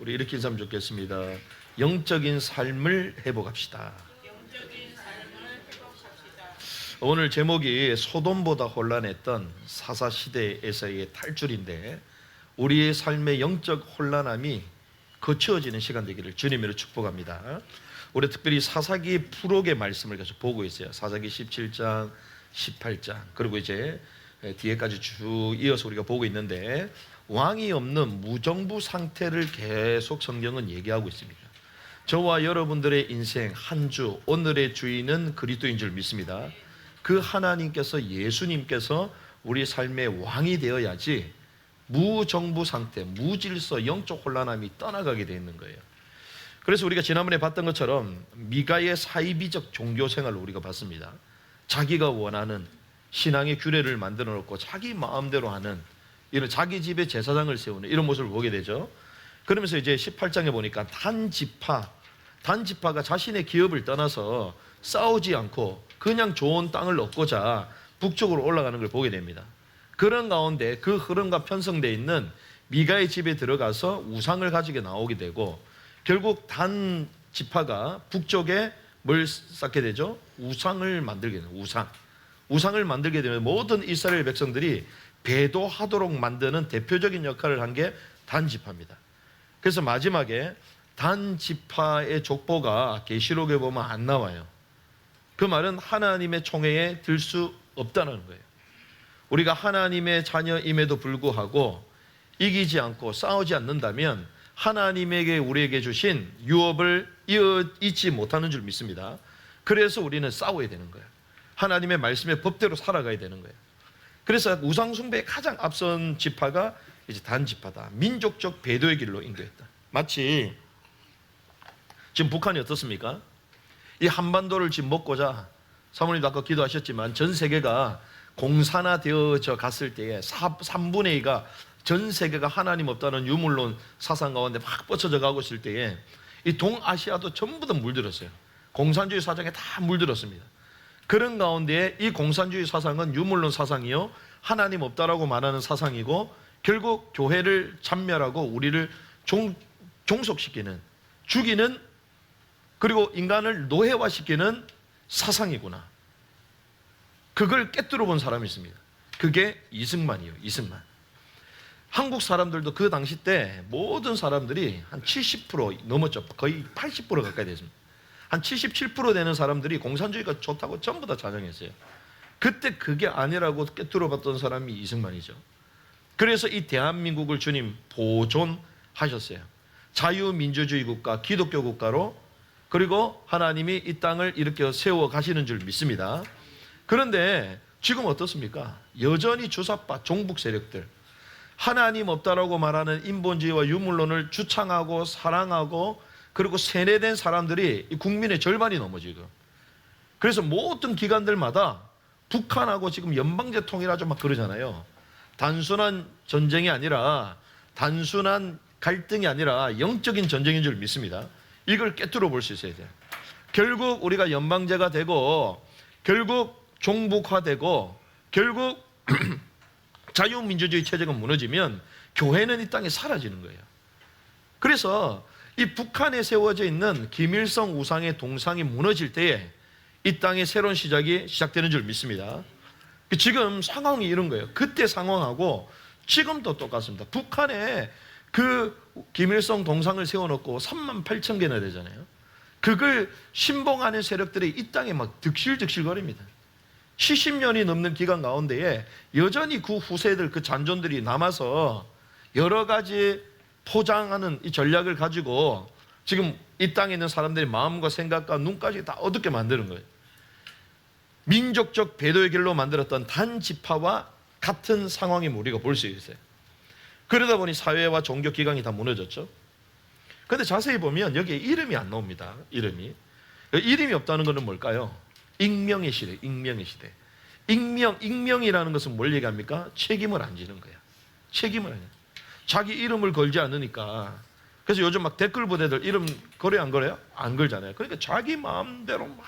우리 이렇게 인사하면 좋겠습니다. 영적인 삶을 회복합시다. 오늘 제목이 소돔보다 혼란했던 사사시대에서의 탈출인데, 우리의 삶의 영적 혼란함이 거치어지는 시간 되기를 주님으로 축복합니다. 우리 특별히 사사기 프록의 말씀을 계속 보고 있어요. 사사기 17장, 18장, 그리고 이제 뒤에까지 쭉 이어서 우리가 보고 있는데, 왕이 없는 무정부 상태를 계속 성경은 얘기하고 있습니다. 저와 여러분들의 인생 한 주, 오늘의 주인은 그리스도인 줄 믿습니다. 그 하나님께서, 예수님께서 우리 삶의 왕이 되어야지 무정부 상태, 무질서, 영적 혼란함이 떠나가게 되어 있는 거예요. 그래서 우리가 지난번에 봤던 것처럼 미가의 사이비적 종교 생활을 우리가 봤습니다. 자기가 원하는 신앙의 규례를 만들어 놓고 자기 마음대로 하는, 이런 자기 집에 제사장을 세우는 이런 모습을 보게 되죠. 그러면서 이제 18장에 보니까 단지파가 자신의 기업을 떠나서 싸우지 않고 그냥 좋은 땅을 얻고자 북쪽으로 올라가는 걸 보게 됩니다. 그런 가운데 그 흐름과 편성되어 있는 미가의 집에 들어가서 우상을 가지게 나오게 되고, 결국 단지파가 북쪽에 뭘 쌓게 되죠? 우상을 만들게 돼요. 우상을 만들게 되면 모든 이스라엘 백성들이 배도하도록 만드는 대표적인 역할을 한 게 단지파입니다. 그래서 마지막에 단지파의 족보가 계시록에 보면 안 나와요. 그 말은 하나님의 총회에 들 수 없다는 거예요. 우리가 하나님의 자녀임에도 불구하고 이기지 않고 싸우지 않는다면 하나님에게 우리에게 주신 유업을 잊지 못하는 줄 믿습니다. 그래서 우리는 싸워야 되는 거예요. 하나님의 말씀의 법대로 살아가야 되는 거예요. 그래서 우상 숭배의 가장 앞선 지파가 이제 단지파다. 민족적 배도의 길로 인도했다. 마치 지금 북한이 어떻습니까? 이 한반도를 지금 먹고자, 사모님도 아까 기도하셨지만 전 세계가 공산화되어져 갔을 때에 3분의 2가 전 세계가 하나님 없다는 유물론 사상 가운데 막 뻗쳐져 가고 있을 때에 이 동아시아도 전부 다 물들었어요. 공산주의 사상에 다 물들었습니다. 그런 가운데 이 공산주의 사상은 유물론 사상이요, 하나님 없다라고 말하는 사상이고, 결국 교회를 참멸하고 우리를 종속시키는, 죽이는, 그리고 인간을 노예화시키는 사상이구나. 그걸 깨뜨려 본 사람이 있습니다. 그게 이승만이에요. 이승만. 한국 사람들도 그 당시 때 모든 사람들이 한 70% 넘었죠. 거의 80% 가까이 됐습니다. 한 77% 되는 사람들이 공산주의가 좋다고 전부 다 자정했어요. 그때 그게 아니라고 깨뜨려 봤던 사람이 이승만이죠. 그래서 이 대한민국을 주님 보존하셨어요. 자유민주주의 국가, 기독교 국가로, 그리고 하나님이 이 땅을 이렇게 세워 가시는 줄 믿습니다. 그런데 지금 어떻습니까? 여전히 주사파 종북 세력들, 하나님 없다라고 말하는 인본주의와 유물론을 주창하고 사랑하고 그리고 세뇌된 사람들이 국민의 절반이 넘어 지금. 그래서 모든 기관들마다 북한하고 지금 연방제 통일하자 막 그러잖아요. 단순한 전쟁이 아니라, 단순한 갈등이 아니라 영적인 전쟁인 줄 믿습니다. 이걸 깨뜨려 볼 수 있어야 돼요. 결국 우리가 연방제가 되고, 결국 종북화되고, 결국 자유민주주의 체제가 무너지면 교회는 이 땅에 사라지는 거예요. 그래서 이 북한에 세워져 있는 김일성 우상의 동상이 무너질 때에 이 땅의 새로운 시작이 시작되는 줄 믿습니다. 지금 상황이 이런 거예요. 그때 상황하고 지금도 똑같습니다. 북한에 그 김일성 동상을 세워놓고 38,000개나 되잖아요. 그걸 신봉하는 세력들이 이 땅에 막 득실득실거립니다. 70년이 넘는 기간 가운데에 여전히 그 후세들, 그 잔존들이 남아서 여러 가지 포장하는 이 전략을 가지고 지금 이 땅에 있는 사람들의 마음과 생각과 눈까지 다 어둡게 만드는 거예요. 민족적 배도의 길로 만들었던 단지파와 같은 상황임을 우리가 볼 수 있어요. 그러다 보니 사회와 종교 기강이 다 무너졌죠. 그런데 자세히 보면 여기에 이름이 안 나옵니다. 이름이 없다는 것은 뭘까요? 익명의 시대, 익명의 시대. 익명이라는 것은 뭘 얘기합니까? 책임을 안 지는 거야. 책임을 안 져. 자기 이름을 걸지 않으니까. 그래서 요즘 막 댓글 부대들 이름 걸어요, 안 걸어요? 안 걸잖아요. 그러니까 자기 마음대로 막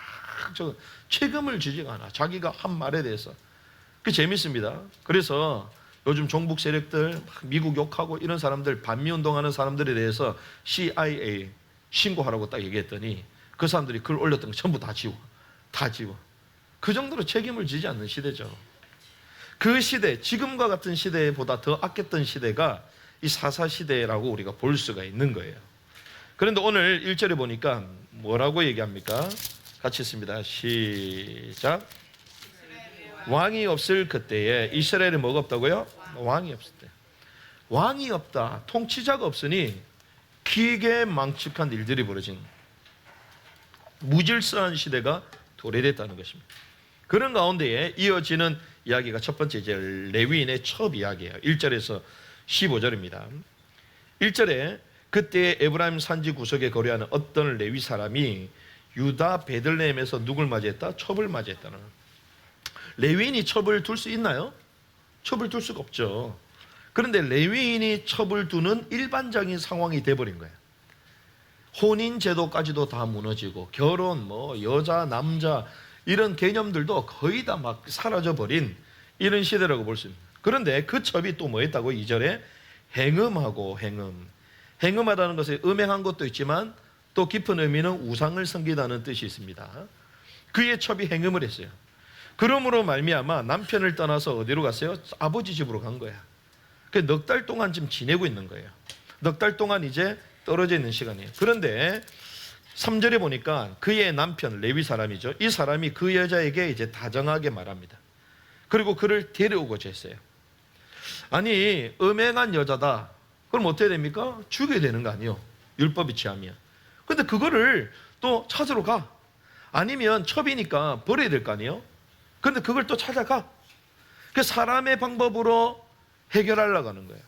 책임을 지지가 않아. 자기가 한 말에 대해서. 그게 재밌습니다. 그래서 요즘 종북 세력들, 미국 욕하고 이런 사람들, 반미운동하는 사람들에 대해서 CIA 신고하라고 딱 얘기했더니 그 사람들이 글 올렸던 거 전부 다 지워. 다 지워. 그 정도로 책임을 지지 않는 시대죠. 그 시대, 지금과 같은 시대보다 더 악했던 시대가 이 사사 시대라고 우리가 볼 수가 있는 거예요. 그런데 오늘 1절에 보니까 뭐라고 얘기합니까? 같이 읽습니다. 시작. 왕이 없을 그때에 이스라엘에 뭐가 없다고요? 왕이 없을 때. 왕이 없다. 통치자가 없으니 기계망측한 일들이 벌어진 무질서한 시대가 도래됐다는 것입니다. 그런 가운데에 이어지는 이야기가 첫 번째 이제 레위인의 첩 이야기예요. 1절에서 15절입니다. 1절에 그때 에브라임 산지 구석에 거류하는 어떤 레위 사람이 유다 베들레헴에서 누굴 맞이했다? 첩을 맞이했다는 거예요. 레위인이 첩을 둘 수 있나요? 첩을 둘 수가 없죠. 그런데 레위인이 첩을 두는 일반적인 상황이 돼버린 거예요. 혼인 제도까지도 다 무너지고 결혼, 여자, 남자 이런 개념들도 거의 다 막 사라져버린 이런 시대라고 볼 수 있습니다. 그런데 그 첩이 또 뭐였다고? 2절에 행음하고 행음하다는 것에 음행한 것도 있지만 또 깊은 의미는 우상을 섬기다는 뜻이 있습니다. 그의 첩이 행음을 했어요. 그러므로 말미암아 남편을 떠나서 어디로 갔어요? 아버지 집으로 간 거야. 넉 달 동안 지금 지내고 있는 거예요. 넉 달 동안 이제 떨어져 있는 시간이에요. 그런데 3절에 보니까 그의 남편 레위 사람이죠. 이 사람이 그 여자에게 이제 다정하게 말합니다. 그리고 그를 데려오고자 했어요. 아니 음행한 여자다. 그럼 어떻게 됩니까? 죽여야 되는 거 아니에요. 율법이 취하면. 근데 그거를 또 찾으러 가. 아니면 첩이니까 버려야 될 거 아니에요. 근데 그걸 또 찾아가. 그 사람의 방법으로 해결하려고 하는 거예요.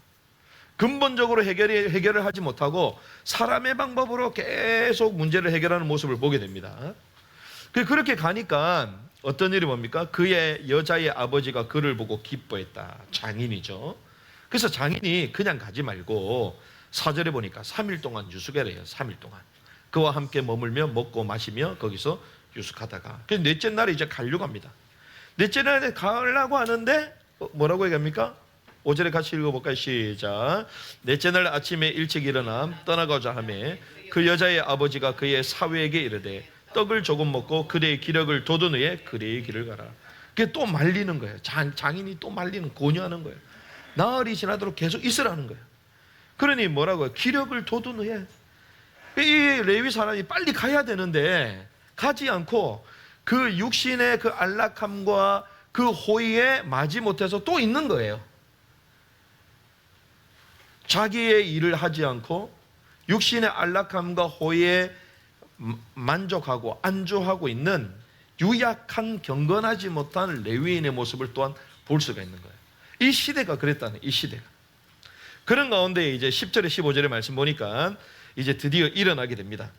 근본적으로 해결을 하지 못하고 사람의 방법으로 계속 문제를 해결하는 모습을 보게 됩니다. 그렇게 가니까 어떤 일이 뭡니까? 그의 여자의 아버지가 그를 보고 기뻐했다. 장인이죠. 그래서 장인이 그냥 가지 말고 4절에 보니까 3일 동안 유숙해라 해요. 3일 동안. 그와 함께 머물며 먹고 마시며 거기서 유숙하다가. 그래서 넷째 날에 이제 가려고 합니다. 넷째 날에 가려고 하는데 뭐라고 얘기합니까? 5절에 같이 읽어볼까요? 시작. 넷째 날 아침에 일찍 일어나 떠나가자 하매 그 여자의 아버지가 그의 사위에게 이르되 떡을 조금 먹고 그대의 기력을 돋은 후에 그대의 길을 가라. 그게 또 말리는 거예요. 장인이 또 말리는, 권유하는 거예요. 나흘이 지나도록 계속 있으라는 거예요. 그러니 뭐라고요? 기력을 돋은 후에. 이 레위 사람이 빨리 가야 되는데 가지 않고 그 육신의 그 안락함과 그 호의에 마지 못해서 또 있는 거예요. 자기의 일을 하지 않고 육신의 안락함과 호의에 만족하고 안주하고 있는 유약한 경건하지 못한 레위인의 모습을 또한 볼 수가 있는 거예요. 이 시대가 그랬다는, 이 시대가. 그런 가운데 이제 10절에 15절의 말씀 보니까 이제 드디어 일어나게 됩니다.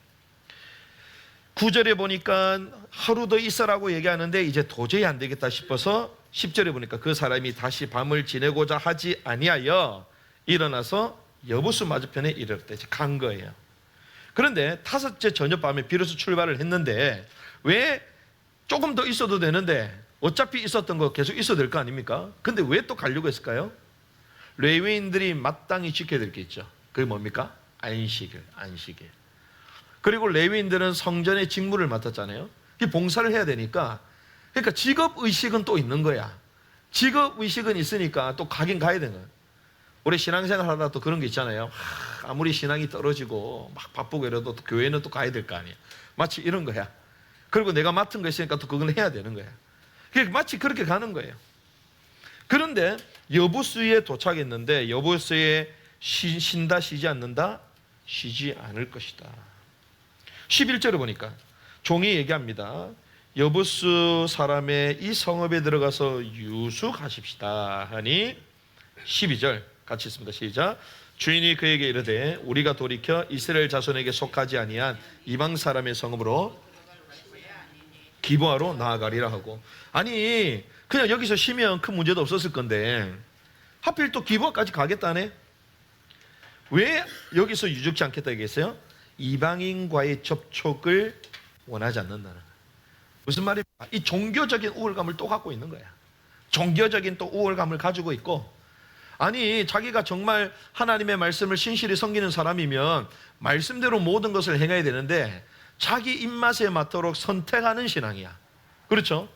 9절에 보니까 하루 더 있어라고 얘기하는데 이제 도저히 안 되겠다 싶어서 10절에 보니까 그 사람이 다시 밤을 지내고자 하지 아니하여 일어나서 여부수 맞은편에 이를 때 간 거예요. 그런데 5째 저녁밤에 비로소 출발을 했는데 왜 조금 더 있어도 되는데 어차피 있었던 거 계속 있어도 될 거 아닙니까? 근데 왜 또 가려고 했을까요? 레위인들이 마땅히 지켜야 될 게 있죠. 그게 뭡니까? 안식일. 그리고 레위인들은 성전의 직무를 맡았잖아요. 봉사를 해야 되니까. 그러니까 직업의식은 또 있는 거야. 직업의식은 있으니까 또 가긴 가야 되는 거야. 우리 신앙생활 하다 또 그런 게 있잖아요. 아무리 신앙이 떨어지고 막 바쁘고 이래도 또 교회는 또 가야 될 거 아니에요. 마치 이런 거야. 그리고 내가 맡은 거 있으니까 또 그건 해야 되는 거야. 마치 그렇게 가는 거예요. 그런데 여부수에 도착했는데 여부수에 쉰다 쉬지 않는다? 쉬지 않을 것이다. 11절에 보니까 종이 얘기합니다. 여부수 사람의 이 성읍에 들어가서 유숙하십시다 하니 12절 같이 있습니다. 시작. 주인이 그에게 이르되 우리가 돌이켜 이스라엘 자손에게 속하지 아니한 이방 사람의 성읍으로 기브아로 나아가리라 하고. 아니 그냥 여기서 쉬면 큰 문제도 없었을 건데 하필 또 기브아까지 가겠다네. 왜 여기서 유적지 않겠다 얘기했어요? 이방인과의 접촉을 원하지 않는다는 거예요. 무슨 말입니까? 이 종교적인 우월감을 또 갖고 있는 거야. 종교적인 또 우월감을 가지고 있고 아니, 자기가 정말 하나님의 말씀을 신실히 섬기는 사람이면 말씀대로 모든 것을 행해야 되는데 자기 입맛에 맞도록 선택하는 신앙이야. 그렇죠?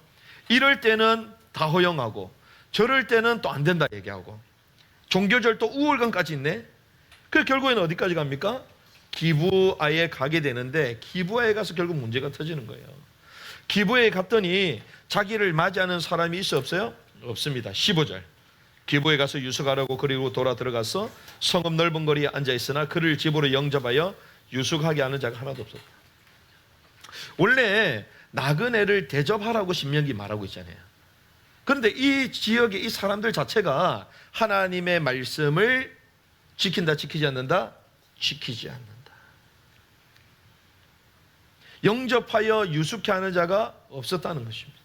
이럴 때는 다 허용하고 저럴 때는 또 안 된다 얘기하고 종교절 또 우월감까지 있네. 그 결국에는 어디까지 갑니까? 기부아에 가게 되는데 기부아에 가서 결국 문제가 터지는 거예요. 기부아에 갔더니 자기를 맞이하는 사람이 있어 없어요? 없습니다. 15절. 기부에 가서 유숙하려고 그리고 돌아 들어가서 성읍 넓은 거리에 앉아 있으나 그를 집으로 영접하여 유숙하게 하는 자가 하나도 없었다. 원래 나그네를 대접하라고 신명기 말하고 있잖아요. 그런데 이 지역의 이 사람들 자체가 하나님의 말씀을 지킨다, 지키지 않는다? 지키지 않는다. 영접하여 유숙케 하는 자가 없었다는 것입니다.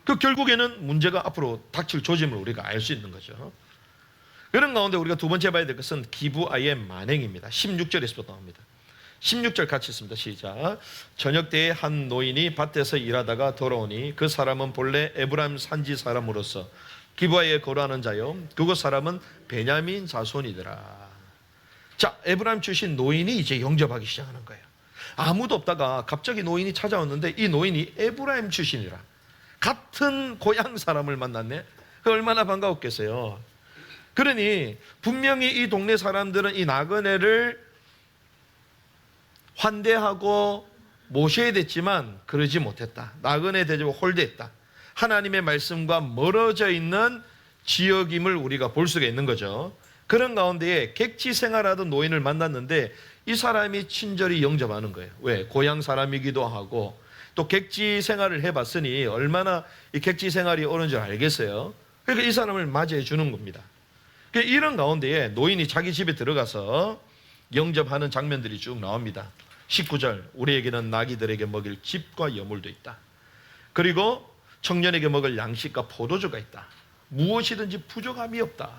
그 결국에는 문제가 앞으로 닥칠 조짐을 우리가 알 수 있는 거죠. 그런 가운데 우리가 두 번째 봐야 될 것은 기부아의 만행입니다. 16절에서부터 나옵니다. 16절 같이 읽습니다. 시작. 저녁 때에 한 노인이 밭에서 일하다가 돌아오니 그 사람은 본래 에브라임 산지 사람으로서 기부아에 거주하는 자요 그곳 사람은 베냐민 자손이더라. 자, 에브라임 출신 노인이 이제 영접하기 시작하는 거예요. 아무도 없다가 갑자기 노인이 찾아왔는데 이 노인이 에브라임 출신이라. 같은 고향 사람을 만났네. 얼마나 반가웠겠어요. 그러니 분명히 이 동네 사람들은 이 나그네를 환대하고 모셔야 됐지만 그러지 못했다. 나그네 대접을 홀대했다. 하나님의 말씀과 멀어져 있는 지역임을 우리가 볼 수가 있는 거죠. 그런 가운데에 객지 생활하던 노인을 만났는데 이 사람이 친절히 영접하는 거예요. 왜? 고향 사람이기도 하고 또 객지 생활을 해봤으니 얼마나 이 객지 생활이 옳은 줄 알겠어요. 그러니까 이 사람을 맞이해 주는 겁니다. 이런 가운데에 노인이 자기 집에 들어가서 영접하는 장면들이 쭉 나옵니다. 19절, 우리에게는 나귀들에게 먹일 집과 여물도 있다. 그리고 청년에게 먹을 양식과 포도주가 있다. 무엇이든지 부족함이 없다.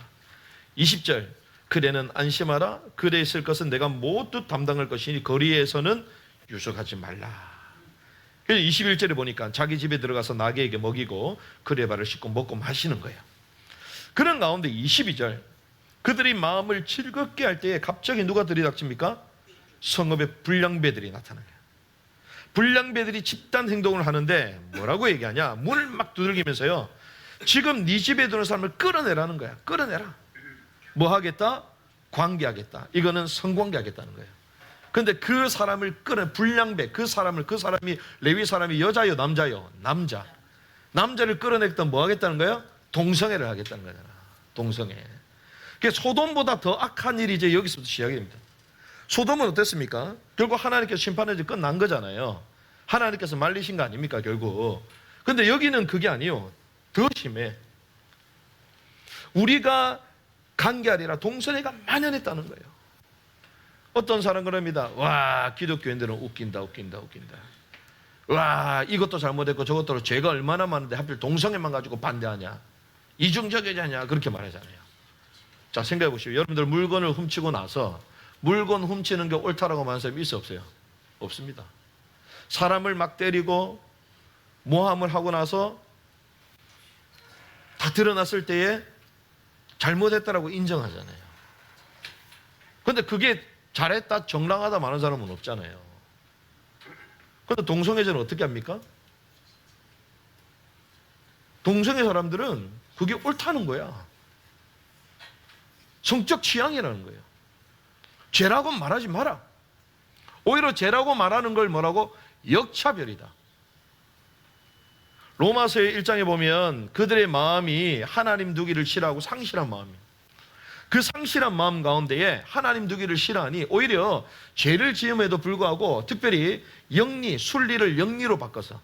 20절, 그대는 안심하라. 그대 있을 것은 내가 모두 담당할 것이니 거리에서는 유숙하지 말라. 그래서 21절에 보니까 자기 집에 들어가서 나귀에게 먹이고 그대 발을 씻고 먹고 마시는 거예요. 그런 가운데 22절, 그들이 마음을 즐겁게 할 때에 갑자기 누가 들이닥칩니까? 성읍의 불량배들이 나타나요. 불량배들이 집단 행동을 하는데 뭐라고 얘기하냐? 문을 막 두들기면서요, 지금 네 집에 들어온 사람을 끌어내라는 거야. 끌어내라. 뭐 하겠다? 관계하겠다. 이거는 성관계하겠다는 거예요. 근데 그 사람을 불량배, 그 사람이 레위 사람이 여자요 남자요? 남자. 남자를 끌어냈던 뭐 하겠다는 거예요? 동성애를 하겠다는 거잖아. 동성애. 그러니까 소돔보다 더 악한 일이 이제 여기서부터 시작이 됩니다. 소돔은 어땠습니까? 결국 하나님께서 심판해서 끝난 거잖아요. 하나님께서 말리신 거 아닙니까, 결국. 근데 여기는 그게 아니에요. 더 심해. 우리가 간 게 아니라 동성애가 만연했다는 거예요. 어떤 사람은 그럽니다. 와, 기독교인들은 웃긴다. 와, 이것도 잘못했고 저것도 죄가 얼마나 많은데 하필 동성애만 가지고 반대하냐, 이중적이냐, 그렇게 말하잖아요. 자, 생각해 보시오. 여러분들 물건을 훔치고 나서 물건 훔치는 게 옳다라고 말하는 사람이 있어 없어요? 없습니다. 사람을 막 때리고 모함을 하고 나서 다 드러났을 때에 잘못했다라고 인정하잖아요. 그런데 그게 잘했다, 정당하다 말하는 사람은 없잖아요. 그런데 동성애자는 어떻게 합니까? 동성애 사람들은 그게 옳다는 거야. 성적 취향이라는 거예요. 죄라고 말하지 마라. 오히려 죄라고 말하는 걸 뭐라고? 역차별이다. 로마서의 1장에 보면 그들의 마음이 하나님 두기를 싫어하고 상실한 마음이에요. 그 상실한 마음 가운데에 하나님 두기를 싫어하니 오히려 죄를 지음에도 불구하고 특별히 영리, 순리를 영리로 바꿔서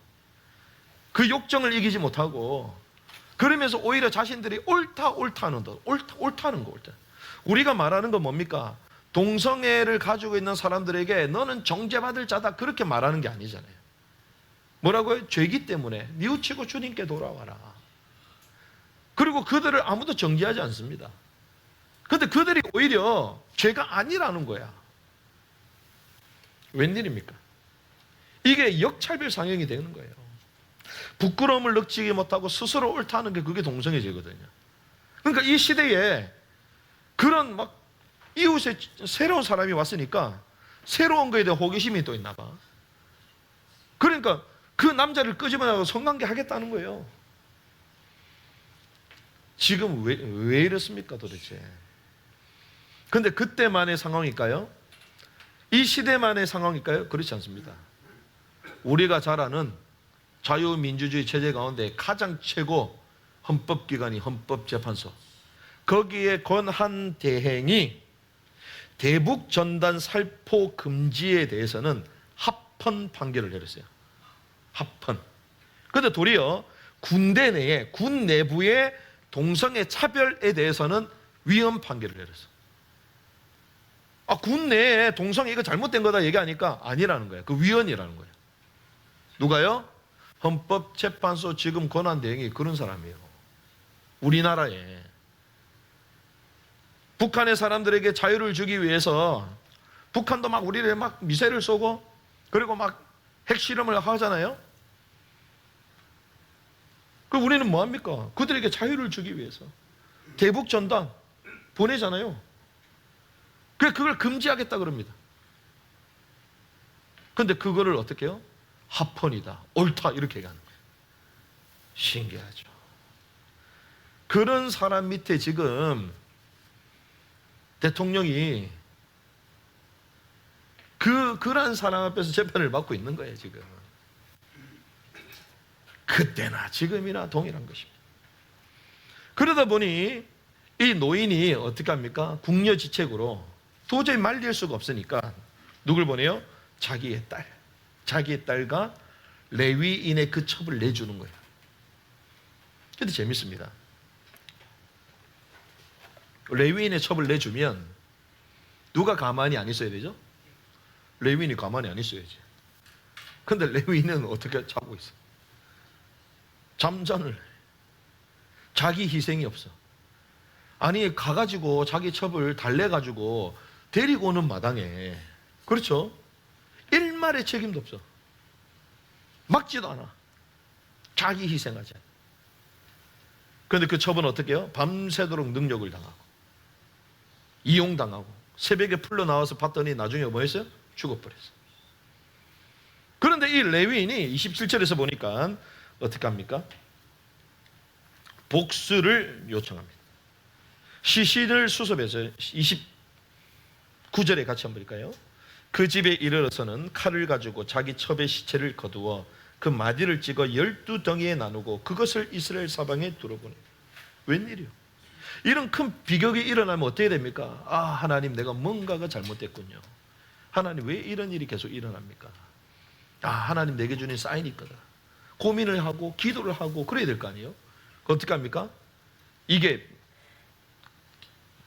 그 욕정을 이기지 못하고 그러면서 오히려 자신들이 옳다는 거. 우리가 말하는 건 뭡니까? 동성애를 가지고 있는 사람들에게 너는 정죄받을 자다, 그렇게 말하는 게 아니잖아요. 뭐라고요? 죄기 때문에 뉘우치고 주님께 돌아와라. 그리고 그들을 아무도 정죄하지 않습니다. 그런데 그들이 오히려 죄가 아니라는 거야. 웬일입니까? 이게 역차별 상형이 되는 거예요. 부끄러움을 느끼지 못하고 스스로 옳다는 게 그게 동성애제거든요. 그러니까 이 시대에 그런 막 이웃에 새로운 사람이 왔으니까 새로운 거에 대한 호기심이 또 있나 봐. 그러니까 그 남자를 끄집어내고 성관계 하겠다는 거예요. 지금 왜 이렇습니까 도대체? 근데 그때만의 상황일까요? 이 시대만의 상황일까요? 그렇지 않습니다. 우리가 잘 아는 자유민주주의 체제 가운데 가장 최고 헌법기관이 헌법재판소. 거기에 권한 대행이 대북전단 살포 금지에 대해서는 합헌 판결을 내렸어요. 합헌. 그런데 도리어 군대 내에, 군 내부의 동성애 차별에 대해서는 위헌 판결을 내렸어. 군 내에 동성애 이거 잘못된 거다 얘기하니까 아니라는 거예요. 그 위헌이라는 거예요. 누가요? 헌법재판소 지금 권한대행이 그런 사람이에요. 우리나라에. 북한의 사람들에게 자유를 주기 위해서 북한도 막 우리를 막 미사일을 쏘고 그리고 막 핵실험을 하잖아요. 그럼 우리는 뭐합니까? 그들에게 자유를 주기 위해서 대북전단 보내잖아요. 그걸 금지하겠다 그럽니다. 그런데 그거를 어떻게 해요? 합헌이다, 옳다 이렇게 얘기하는 거예요. 신기하죠. 그런 사람 밑에 지금 대통령이 그런 사람 앞에서 재판을 받고 있는 거예요 지금. 그때나 지금이나 동일한 것입니다. 그러다 보니 이 노인이 어떻게 합니까? 궁여지책으로 도저히 말릴 수가 없으니까 누굴 보내요? 자기의 딸과 레위인의 그 첩을 내주는 거예요. 근데 재밌습니다. 레위인의 첩을 내주면 누가 가만히 안 있어야 되죠? 레위인이 가만히 안 있어야지. 근데 레위인은 어떻게 자고 있어? 잠잠을 해. 자기 희생이 없어. 아니 가가지고 자기 첩을 달래가지고 데리고 오는 마당에, 그렇죠? 일말의 책임도 없어. 막지도 않아. 자기 희생하지 않아. 그런데 그 첩은 어떻게 해요? 밤새도록 능력을 당하고 이용당하고 새벽에 풀러 나와서 봤더니 나중에 뭐 했어요? 죽어버렸어. 그런데 이 레위인이 27절에서 보니까 어떻게 합니까? 복수를 요청합니다. 시신을 수습해서 29절에 같이 한번 볼까요? 그 집에 이르러서는 칼을 가지고 자기 첩의 시체를 거두어 그 마디를 찍어 12덩이에 나누고 그것을 이스라엘 사방에 두어보니. 웬일이요? 이런 큰 비극이 일어나면 어떻게 됩니까? 하나님 내가 뭔가가 잘못됐군요. 하나님 왜 이런 일이 계속 일어납니까? 하나님 내게 주는 사인이 있거든. 고민을 하고 기도를 하고 그래야 될 거 아니에요? 어떻게 합니까? 이게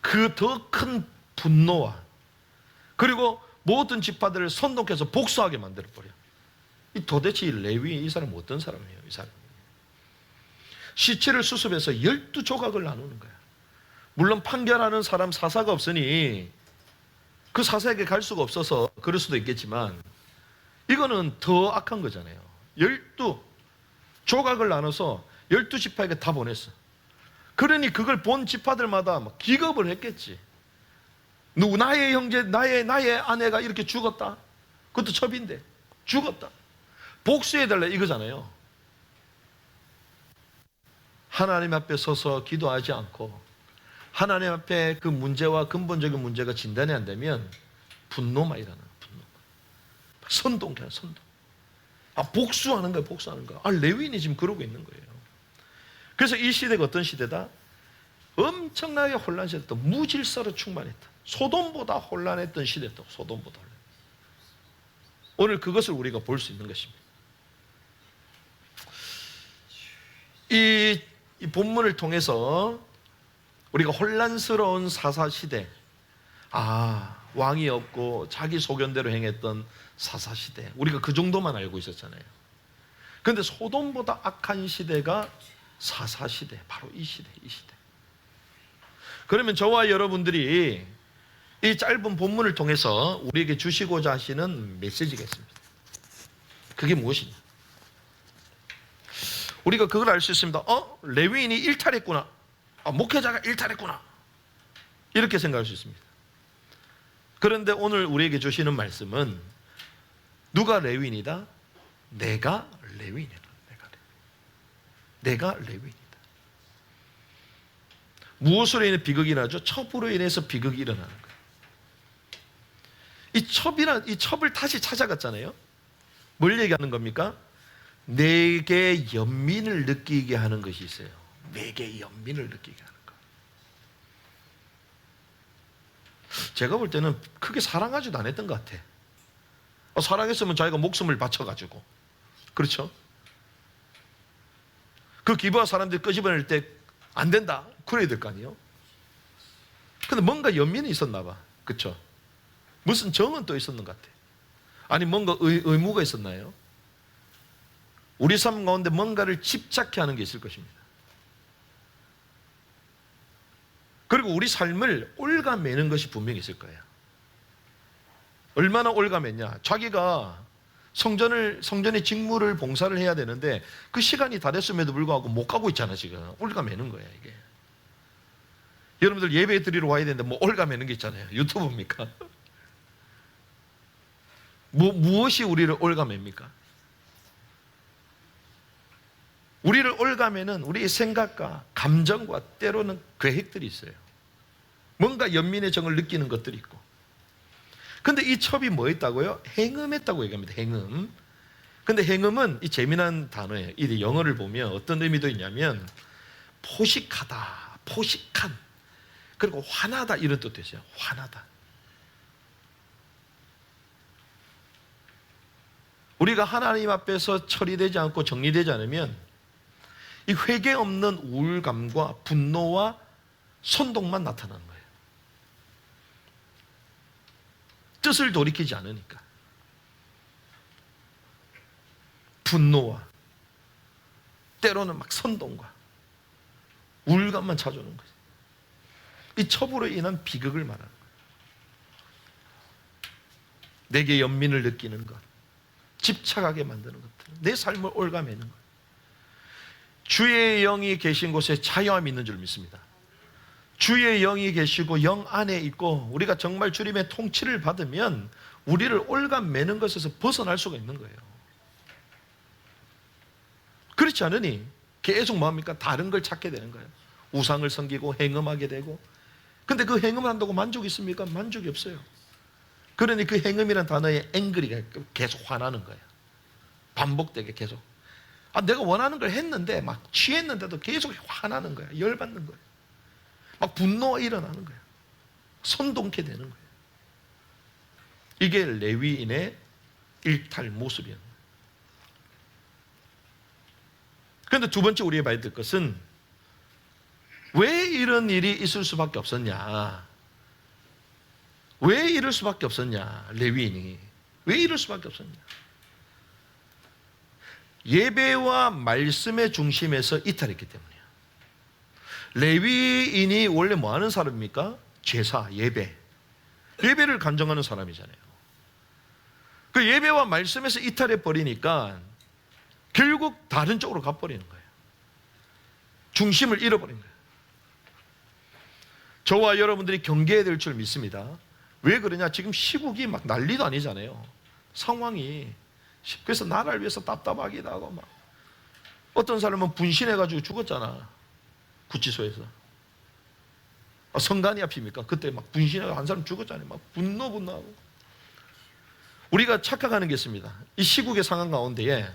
그 더 큰 분노와 그리고 모든 지파들을 선동해서 복수하게 만들어버려. 도대체 이 레위 이 사람은 어떤 사람이에요? 이 사람이 시체를 수습해서 12조각을 나누는 거야. 물론 판결하는 사람 사사가 없으니 그 사사에게 갈 수가 없어서 그럴 수도 있겠지만 이거는 더 악한 거잖아요. 12조각을 나눠서 12지파에게 다 보냈어. 그러니 그걸 본 지파들마다 막 기겁을 했겠지. 나의 형제, 나의 아내가 이렇게 죽었다. 그것도 첩인데 죽었다. 복수해달라 이거잖아요. 하나님 앞에 서서 기도하지 않고 하나님 앞에 그 문제와 근본적인 문제가 진단이 안 되면 분노만 일어나. 선동이야, 선동. 복수하는 거야, 복수하는 거야. 레위인이 지금 그러고 있는 거예요. 그래서 이 시대가 어떤 시대다? 엄청나게 혼란시대다. 무질서로 충만했다. 소돔보다 혼란했던 시대다. 소돔보다 혼란. 오늘 그것을 우리가 볼 수 있는 것입니다. 이 본문을 통해서 우리가 혼란스러운 사사시대, 왕이 없고 자기 소견대로 행했던 사사시대, 우리가 그 정도만 알고 있었잖아요. 그런데 소돔보다 악한 시대가 사사시대, 바로 이 시대. 그러면 저와 여러분들이 이 짧은 본문을 통해서 우리에게 주시고자 하시는 메시지가 있습니다. 그게 무엇이냐? 우리가 그걸 알 수 있습니다. 레위인이 일탈했구나. 목회자가 일탈했구나. 이렇게 생각할 수 있습니다. 그런데 오늘 우리에게 주시는 말씀은 누가 레위인이다? 내가 레위인이다. 내가 레위인이다. 무엇으로 인해 비극이 일어나죠? 첩으로 인해서 비극이 일어나는 거예요. 이 첩을 다시 찾아갔잖아요. 뭘 얘기하는 겁니까? 내게 연민을 느끼게 하는 것이 있어요. 내게 연민을 느끼게 하는 것. 제가 볼 때는 크게 사랑하지도 않았던 것 같아. 사랑했으면 자기가 목숨을 바쳐가지고, 그렇죠? 그 기부한 사람들이 끄집어낼 때 안 된다, 그래야 될 거 아니에요? 근데 뭔가 연민이 있었나 봐. 그렇죠? 무슨 정은 또 있었는 것 같아. 아니 뭔가 의무가 있었나요? 우리 삶 가운데 뭔가를 집착해 하는 게 있을 것입니다. 그리고 우리 삶을 올가매는 것이 분명히 있을 거예요. 얼마나 올가맸냐? 자기가 성전의 직무를 봉사를 해야 되는데 그 시간이 다 됐음에도 불구하고 못 가고 있잖아. 지금 올가매는 거야 이게. 여러분들 예배 드리러 와야 되는데 뭐 올가매는 게 있잖아요. 유튜브입니까? 무엇이 우리를 올가맵니까? 우리를 올가매는 우리의 생각과 감정과 때로는 계획들이 있어요. 뭔가 연민의 정을 느끼는 것들이 있고. 근데 이 첩이 뭐 했다고요? 행음했다고 얘기합니다. 행음. 근데 행음은 이 재미난 단어예요. 이 영어를 보면 어떤 의미도 있냐면 포식하다, 포식한, 그리고 화나다 이런 뜻도 있어요. 화나다. 우리가 하나님 앞에서 처리되지 않고 정리되지 않으면 이 회개 없는 우울감과 분노와 선동만 나타나는 거예요. 뜻을 돌이키지 않으니까. 분노와 때로는 막 선동과 우울감만 찾아오는 거예요. 이 첩으로 인한 비극을 말하는 거예요. 내게 연민을 느끼는 것, 집착하게 만드는 것들, 내 삶을 올가매는 것. 주의 영이 계신 곳에 자유함이 있는 줄 믿습니다. 주의 영이 계시고 영 안에 있고 우리가 정말 주님의 통치를 받으면 우리를 올가매는 것에서 벗어날 수가 있는 거예요. 그렇지 않으니 계속 뭐합니까? 다른 걸 찾게 되는 거예요. 우상을 섬기고 행음하게 되고. 근데 그 행음을 한다고 만족이 있습니까? 만족이 없어요. 그러니 그 행음이라는 단어의 앵그리가 계속 화나는 거예요. 반복되게 계속. 내가 원하는 걸 했는데 막 취했는데도 계속 화나는 거야. 열받는 거야. 막 분노가 일어나는 거야. 선동케 되는 거야. 이게 레위인의 일탈 모습이야. 그런데 두 번째 우리가 봐야 될 것은 왜 이런 일이 있을 수밖에 없었냐? 왜 이럴 수밖에 없었냐? 레위인이 왜 이럴 수밖에 없었냐? 예배와 말씀의 중심에서 이탈했기 때문이에요. 레위인이 원래 뭐 하는 사람입니까? 제사, 예배를 간정하는 사람이잖아요. 그 예배와 말씀에서 이탈해 버리니까 결국 다른 쪽으로 가버리는 거예요. 중심을 잃어버린 거예요. 저와 여러분들이 경계해야 될 줄 믿습니다. 왜 그러냐? 지금 시국이 막 난리도 아니잖아요. 상황이. 그래서 나라를 위해서 답답하기도 하고 막. 어떤 사람은 분신해가지고 죽었잖아. 구치소에서. 성간이 앞입니까? 그때 막 분신해가지고 한 사람 죽었잖아요. 막 분노하고. 우리가 착각하는 게 있습니다. 이 시국의 상황 가운데에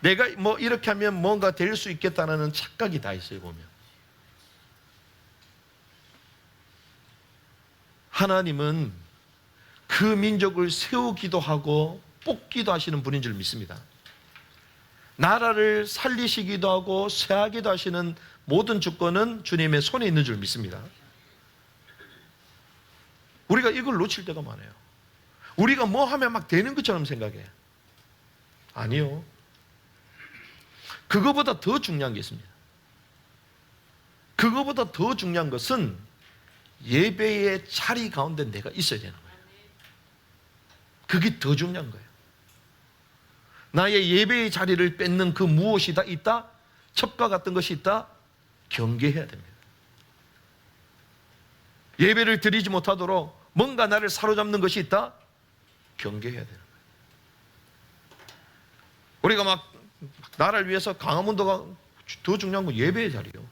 내가 뭐 이렇게 하면 뭔가 될 수 있겠다는 착각이 다 있어요, 보면. 하나님은 그 민족을 세우기도 하고 뽑기도 하시는 분인 줄 믿습니다. 나라를 살리시기도 하고 쇠하기도 하시는 모든 주권은 주님의 손에 있는 줄 믿습니다. 우리가 이걸 놓칠 때가 많아요. 우리가 뭐 하면 막 되는 것처럼 생각해. 아니요. 그거보다 더 중요한 게 있습니다. 그거보다 더 중요한 것은 예배의 자리 가운데 내가 있어야 되는 거예요. 그게 더 중요한 거예요. 나의 예배의 자리를 뺏는 그 무엇이 다 있다? 첩과 같은 것이 있다? 경계해야 됩니다. 예배를 드리지 못하도록 뭔가 나를 사로잡는 것이 있다? 경계해야 되는 거예요. 우리가 막 나라를 위해서 강화문도가 더 중요한 건 예배의 자리예요.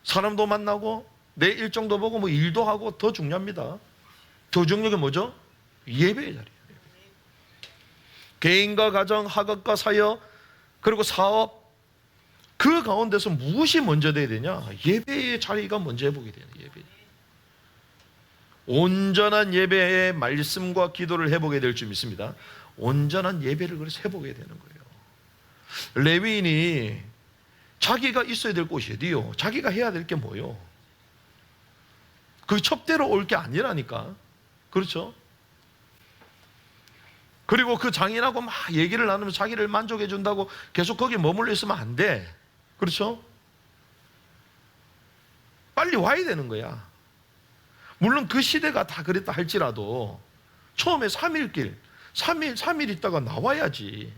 사람도 만나고 내 일정도 보고 뭐 일도 하고 더 중요합니다. 더 중요한 게 뭐죠? 예배의 자리예요. 개인과 가정, 학업과 사역, 그리고 사업, 그 가운데서 무엇이 먼저 돼야 되냐? 예배의 자리가 먼저 해보게 되는 예배. 온전한 예배의 말씀과 기도를 해보게 될 줄 믿습니다. 온전한 예배를 그래서 해보게 되는 거예요. 레위인이 자기가 있어야 될 곳이 어디요? 자기가 해야 될 게 뭐요? 그 첩대로 올 게 아니라니까. 그렇죠? 그리고 그 장인하고 막 얘기를 나누면서 자기를 만족해 준다고 계속 거기에 머물러 있으면 안 돼. 그렇죠? 빨리 와야 되는 거야. 물론 그 시대가 다 그랬다 할지라도 처음에 3일 3일 있다가 나와야지.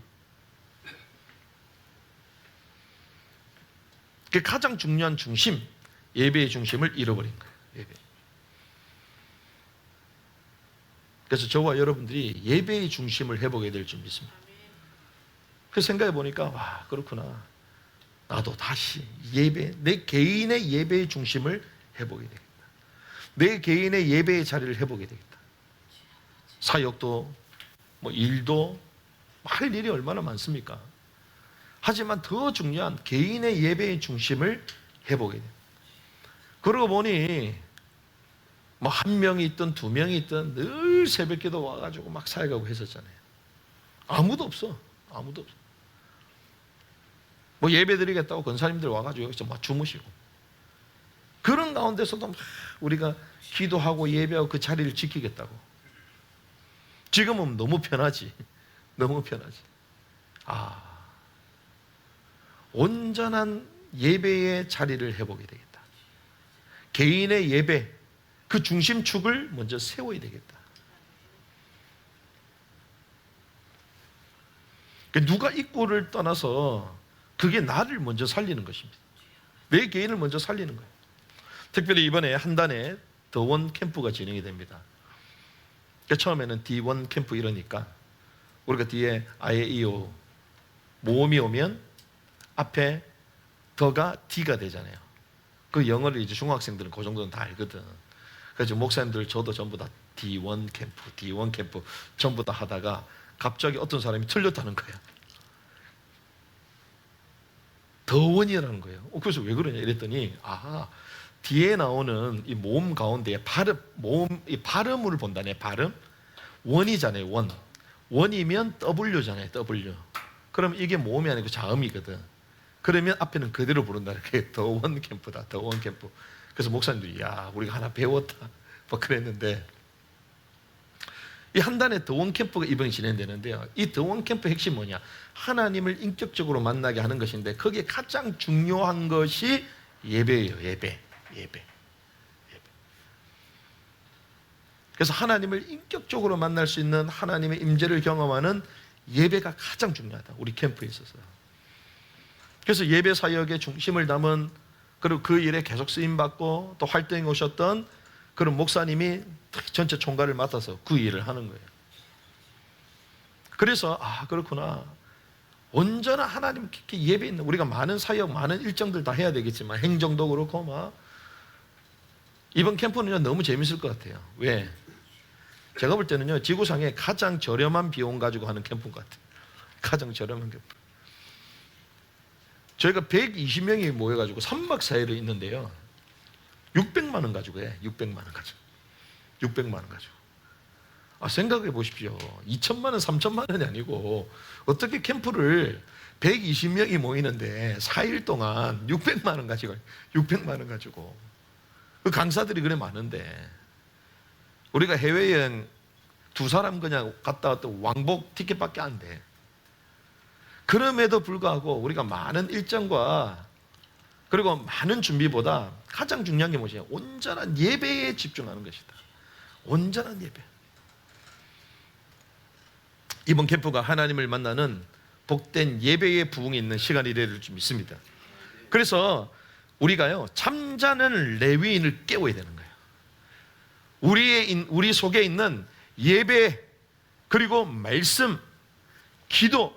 그게 가장 중요한 중심, 예배의 중심을 잃어버린 거예요. 예배. 그래서 저와 여러분들이 예배의 중심을 해보게 될 줄 믿습니다. 그래서 생각해 보니까 와, 그렇구나. 나도 다시 내 개인의 예배의 중심을 해보게 되겠다. 내 개인의 예배의 자리를 해보게 되겠다. 사역도 뭐 일도 할 일이 얼마나 많습니까? 하지만 더 중요한 개인의 예배의 중심을 해보게 돼요. 그러고 보니 뭐 한 명이 있든 두 명이 있든 늘 새벽기도 와가지고 막 사역하고 했었잖아요. 아무도 없어. 아무도 없어. 뭐 예배 드리겠다고 권사님들 와가지고 여기서 막 주무시고, 그런 가운데서도 막 우리가 기도하고 예배하고 그 자리를 지키겠다고. 지금은 너무 편하지. 너무 편하지. 온전한 예배의 자리를 해보게 되겠다. 개인의 예배, 그 중심축을 먼저 세워야 되겠다. 누가 있고를 떠나서 그게 나를 먼저 살리는 것입니다. 내 개인을 먼저 살리는 거예요. 특별히 이번에 한단에 더원 캠프가 진행이 됩니다. 처음에는 D1 캠프 이러니까 우리가 뒤에 아예이오 모음이 오면 앞에 더가 D가 되잖아요. 그 영어를 이제 중학생들은 그 정도는 다 알거든. 그래서 목사님들 저도 전부 다 D1 캠프 전부 다 하다가 갑자기 어떤 사람이 틀렸다는 거야. 더원이라는 거예요. 그래서 왜 그러냐 이랬더니 뒤에 나오는 이 모음 가운데에 이 발음을 본다네. 발음. 원이잖아요. 원이면 W잖아요. W. 그럼 이게 모음이 아니고 자음이거든. 그러면 앞에는 그대로 부른다는 게 더원 캠프다. 더원 캠프. 그래서 목사님들이 우리가 하나 배웠다 뭐 그랬는데, 이 한단에 더원 캠프가 이번에 진행되는데요. 이 더원 캠프 핵심이 뭐냐? 하나님을 인격적으로 만나게 하는 것인데 거기에 가장 중요한 것이 예배예요. 예배. 그래서 하나님을 인격적으로 만날 수 있는 하나님의 임재를 경험하는 예배가 가장 중요하다. 우리 캠프에 있어서. 그래서 예배 사역의 중심을 담은, 그리고 그 일에 계속 쓰임받고 또 활동해 오셨던 그런 목사님이 전체 총괄을 맡아서 그 일을 하는 거예요. 그래서 그렇구나. 온전한 하나님 깊게 예배 있는, 우리가 많은 사역, 많은 일정들 다 해야 되겠지만 행정도 그렇고 막 이번 캠프는요 너무 재밌을 것 같아요. 왜? 제가 볼 때는요 지구상에 가장 저렴한 비용 가지고 하는 캠프인 것 같아요. 가장 저렴한 캠프. 저희가 120명이 모여가지고 3박 4일을 있는데요 600만 원 가지고 해. 600만 원 가지고. 생각해 보십시오. 2천만 원, 3천만 원이 아니고 어떻게 캠프를 120명이 모이는데 4일 동안 600만 원 가지고 그 강사들이 그래 많은데, 우리가 해외여행 두 사람 그냥 갔다 왔던 왕복 티켓밖에 안 돼. 그럼에도 불구하고 우리가 많은 일정과 그리고 많은 준비보다 가장 중요한 게 무엇이냐? 온전한 예배에 집중하는 것이다. 온전한 예배. 이번 캠프가 하나님을 만나는 복된 예배의 부흥이 있는 시간이 될 줄 믿습니다. 그래서 우리가요, 잠자는 레위인을 깨워야 되는 거예요. 우리 속에 있는 예배, 그리고 말씀, 기도,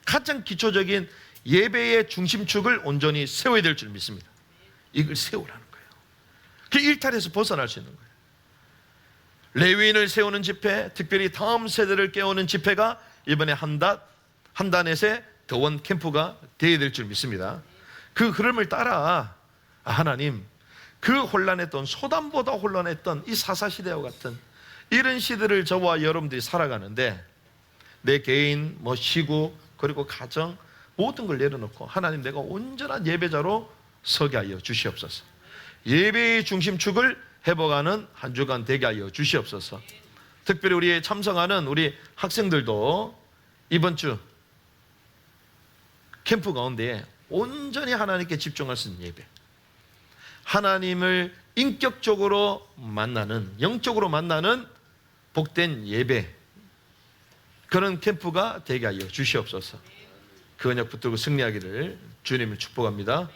가장 기초적인 예배의 중심축을 온전히 세워야 될 줄 믿습니다. 이걸 세우라는 거예요. 그 일탈에서 벗어날 수 있는 거예요. 레위인을 세우는 집회, 특별히 다음 세대를 깨우는 집회가 이번에 한단에서 더원 캠프가 되어야 될 줄 믿습니다. 그 흐름을 따라 하나님, 그 혼란했던, 소담보다 혼란했던 이 사사시대와 같은 이런 시대를 저와 여러분들이 살아가는데, 내 개인, 시국, 그리고 가정 모든 걸 내려놓고 하나님, 내가 온전한 예배자로 서게 하여 주시옵소서. 예배의 중심축을 회복하는 한 주간 되게 하여 주시옵소서. 특별히 우리 참석하는 우리 학생들도 이번 주 캠프 가운데 온전히 하나님께 집중할 수 있는 예배, 하나님을 인격적으로 만나는, 영적으로 만나는 복된 예배, 그런 캠프가 되게 하여 주시옵소서. 그 언약 붙들고 승리하기를 주님을 축복합니다.